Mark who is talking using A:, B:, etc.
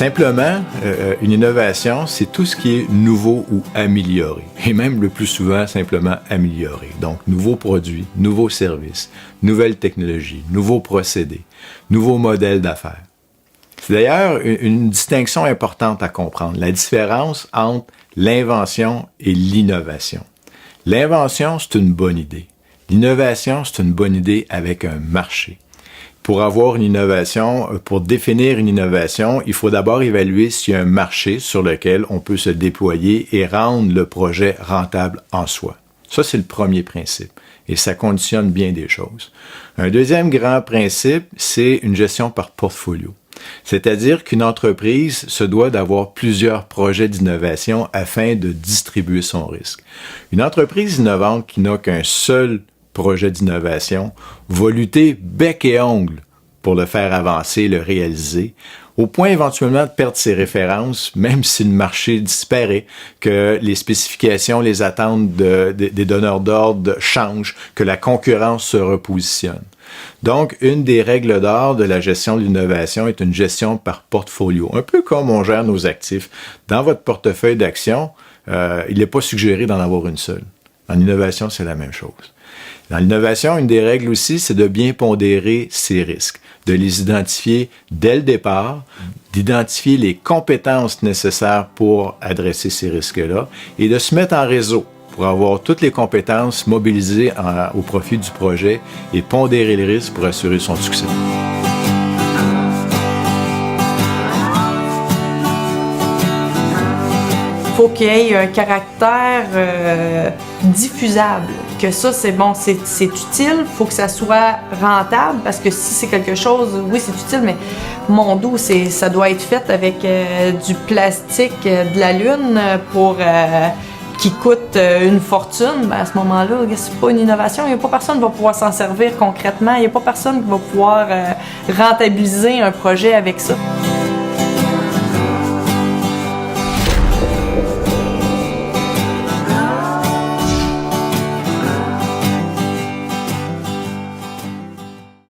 A: Simplement, une innovation, c'est tout ce qui est nouveau ou amélioré. Et même le plus souvent, simplement amélioré. Donc, nouveaux produits, nouveaux services, nouvelles technologies, nouveaux procédés, nouveaux modèles d'affaires. C'est d'ailleurs une distinction importante à comprendre, la différence entre l'invention et l'innovation. L'invention, c'est une bonne idée. L'innovation, c'est une bonne idée avec un marché. Pour avoir une innovation, pour définir une innovation, il faut d'abord évaluer s'il y a un marché sur lequel on peut se déployer et rendre le projet rentable en soi. Ça, c'est le premier principe et ça conditionne bien des choses. Un deuxième grand principe, c'est une gestion par portfolio. C'est-à-dire qu'une entreprise se doit d'avoir plusieurs projets d'innovation afin de distribuer son risque. Une entreprise innovante qui n'a qu'un seul projet d'innovation va lutter bec et ongle pour le faire avancer, le réaliser, au point éventuellement de perdre ses références, même si le marché disparaît, que les spécifications, les attentes des donneurs d'ordre changent, que la concurrence se repositionne. Donc, une des règles d'or de la gestion de l'innovation est une gestion par portfolio. Un peu comme on gère nos actifs. Dans votre portefeuille d'actions, il n'est pas suggéré d'en avoir une seule. En innovation, c'est la même chose. Dans l'innovation, une des règles aussi, c'est de bien pondérer ses risques, de les identifier dès le départ, d'identifier les compétences nécessaires pour adresser ces risques-là et de se mettre en réseau pour avoir toutes les compétences mobilisées au profit du projet et pondérer les risques pour assurer son succès.
B: Il faut qu'il y ait un caractère diffusable, que ça c'est bon, c'est utile, il faut que ça soit rentable parce que si c'est quelque chose, oui c'est utile, mais mon dos, ça doit être fait avec du plastique de la Lune pour qui coûte une fortune. Ben à ce moment-là, c'est pas une innovation, il n'y a pas personne qui va pouvoir s'en servir concrètement, il n'y a pas personne qui va pouvoir rentabiliser un projet avec ça.